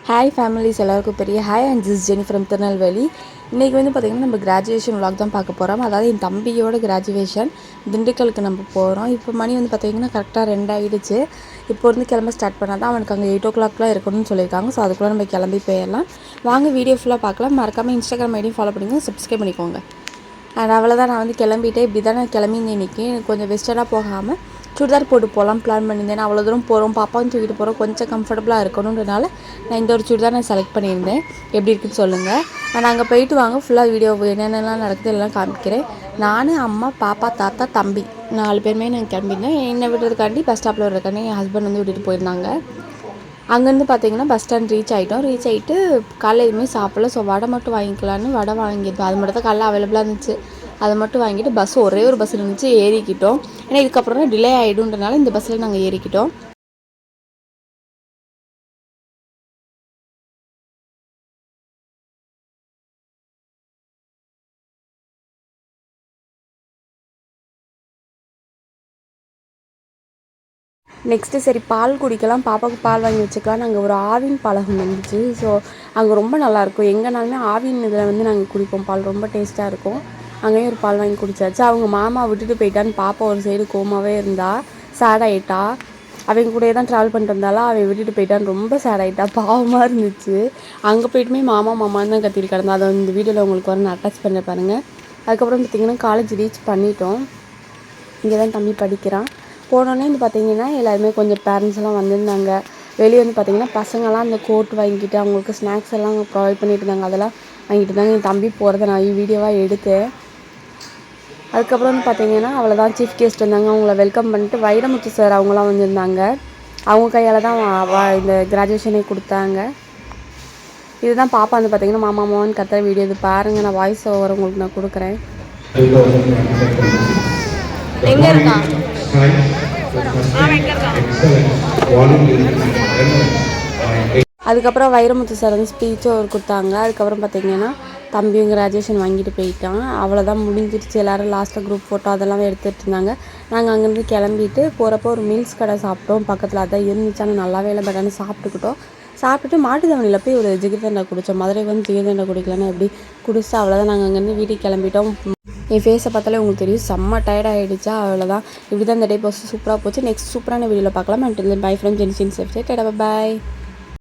Hi families எல்லாருக்கும் பெரிய hi and this Jenny from Tirunelveli. இன்றைக்கி வந்து பார்த்திங்கன்னா நம்ம கிராஜுவேஷன் விலாக் தான் பார்க்க போகிறோம். அதாவது என் தம்பியோட கிராஜுவேஷன் திண்டுக்கலுக்கு நம்ம போகிறோம். இப்போ மணி வந்து பார்த்திங்கன்னா கரெக்டாக 2 ஆகிடுச்சு. இப்போ வந்து கிளம்ப ஸ்டார்ட் பண்ணால் தான் அவனுக்கு அங்கே 8 o'clockலாம் இருக்கணும்னு சொல்லியிருக்காங்க. ஸோ அதுக்குள்ளே நம்ம கிளம்பி போயிடலாம். வாங்க வீடியோ ஃபுல்லாக பார்க்கலாம். மறக்காமல் இன்ஸ்டாகிராம் ஐடியும் ஃபாலோ பண்ணிங்க, சப்ஸ்கிரைப் பண்ணிக்கோங்க. அண்ட் அவ்வளோதான், நான் வந்து கிளம்பிட்டேன். இப்படி தான் நான் கிளம்பிங்க இன்றைக்கி. கொஞ்சம் வெஸ்டர்னாக போகாமல் சுடிதார் போட்டு போகலாம் பிளான் பண்ணியிருந்தேன். அவ்வளோ தூரம் போகிறோம், பாப்பாவும் தூக்கிட்டு போகிறோம், கொஞ்சம் கம்ஃபர்டபுளாக இருக்கணுன்றனால நான் இந்த ஒரு சுடிதார் நான் செலக்ட் பண்ணியிருந்தேன். எப்படி இருக்குன்னு சொல்லுங்கள். நான் அங்கே போயிட்டு வாங்க ஃபுல்லாக வீடியோ என்னென்னலாம் நடக்குது எல்லாம் காமிக்கிறேன். நான், அம்மா, பாப்பா, தாத்தா, தம்பி 4 பேருமே நான் கிளம்பியிருந்தேன். என்னை விடுறதுக்காண்டி பஸ் ஸ்டாப்பில் விடுறதுக்காண்டி என் ஹஸ்பண்ட் வந்து விட்டுட்டு போயிருந்தாங்க. அங்கேருந்து பார்த்தீங்கன்னா பஸ் ஸ்டாண்ட் ரீச் ஆகிட்டு காலையில் எதுவுமே சாப்பிடல. ஸோ வடை மட்டும் வாங்கிக்கலான்னு வடை வாங்கியிருந்தோம். அது மட்டும் தான் காலையில் அவைலபிளாக இருந்துச்சு. அதை மட்டும் வாங்கிட்டு ஒரே ஒரு பஸ் இருந்துச்சு, ஏறிக்கிட்டோம். ஏன்னா இதுக்கப்புறம் டிலே ஆகிடுன்றனால இந்த பஸ்ஸில் நாங்கள் ஏறிக்கிட்டோம். நெக்ஸ்ட்டு சரி பால் குடிக்கலாம், பாப்பாவுக்கு பால் வாங்கி வச்சுக்கலாம். நாங்கள் ஒரு ஆவின் பாலகம் இருந்துச்சு. ஸோ அங்கே ரொம்ப நல்லாயிருக்கும். எங்கேனாலுமே ஆவின் இதில் வந்து நாங்கள் குடிப்போம் பால், ரொம்ப டேஸ்ட்டாக இருக்கும். அங்கேயும் ஒரு பால் வாங்கி குடிச்சாச்சு. அவங்க மாமா விட்டுட்டு போயிட்டான்னு பாப்பா ஒரு சைடு கோமாவே இருந்தா, சேட் ஆகிட்டா. அவங்க கூடயே தான் ட்ராவல் பண்ணிட்டு வந்தாலும் அவன் விட்டுட்டு போயிட்டான்னு ரொம்ப சேட் ஆகிட்டா. பாவமாக இருந்துச்சு. அங்கே போய்ட்டுமே மாமான்னு தான் கத்திட்டு கிடந்தா. அதை இந்த வீடியோவில் உங்களுக்கு வர நான் அட்டாச் பண்ண பாருங்கள். அதுக்கப்புறம் பார்த்திங்கன்னா காலேஜ் ரீச் பண்ணிட்டோம். இங்கே தான் தம்பி படிக்கிறான். போனோடனே வந்து பார்த்திங்கன்னா எல்லாருமே கொஞ்சம் பேரண்ட்ஸ் எல்லாம் வந்திருந்தாங்க. வெளியே வந்து பார்த்திங்கன்னா பசங்கள்லாம் அந்த கோட் வாங்கிட்டு அவங்களுக்கு ஸ்நாக்ஸ் எல்லாம் ப்ரொவைட் பண்ணிட்டு இருந்தாங்க. அதெல்லாம் வாங்கிட்டு இருந்தாங்க. என் தம்பி போகிறத நான் வீடியோவாக எடுத்தேன். அதுக்கப்புறம் வந்து பார்த்திங்கன்னா அவ்வளோதான், சீஃப் கெஸ்ட் வந்தாங்க. அவங்கள வெல்கம் பண்ணிட்டு வைரமுத்து சார் அவங்களாம் வந்திருந்தாங்க. அவங்க கையால் தான் இந்த கிராஜுவேஷனே கொடுத்தாங்க. இதுதான் பாப்பா வந்து பார்த்திங்கன்னா மாமான்னு கத்துற வீடியோ. இது பாருங்கள், நான் வாய்ஸ் ஓவர் உங்களுக்கு நான் கொடுக்குறேன். எங்கே இருக்கான்? அதுக்கப்புறம் வைரமுத்து சார் வந்து ஸ்பீச்சும் அவர் கொடுத்தாங்க. அதுக்கப்புறம் பார்த்திங்கன்னா தம்பியும் கிராஜுவேஷன் வாங்கிட்டு போயிட்டான். அவ்வளோதான், முடிஞ்சிருச்சு. எல்லோரும் லாஸ்ட்டில் குரூப் ஃபோட்டோ அதெல்லாம் எடுத்துகிட்டு இருந்தாங்க. நாங்கள் அங்கேருந்து கிளம்பிட்டு போகிறப்போ ஒரு மீல்ஸ் கடை சாப்பிட்டோம். பக்கத்தில் அதான் இருந்துச்சு, ஆனால் நல்லாவே இல்லை. பட் ஆனால் சாப்பிட்டுட்டு மாட்டுத்தவணியில் போய் ஒரு ஜிகிர்தண்டா குடித்தோம். மதுரை வந்து ஜிகிர்தண்டா குடிக்கலன்னா எப்படி குடிச்சா. அவ்வளோதான், நாங்கள் அங்கேருந்து வீட்டுக்கு கிளம்பிட்டோம். என் ஃபேஸை பார்த்தாலே உங்களுக்கு தெரியும், செம்ம டயர்ட் ஆகிடுச்சா. அவ்வளோதான், இப்படி தான் இந்த டே பஸ் சூப்பராக போச்சு. நெக்ஸ்ட் சூப்பரான வீடியோவில் பார்க்கலாம். அண்ட் பை ஃப்ரம் ஜெனிசின் செஃப்ட். பாய்.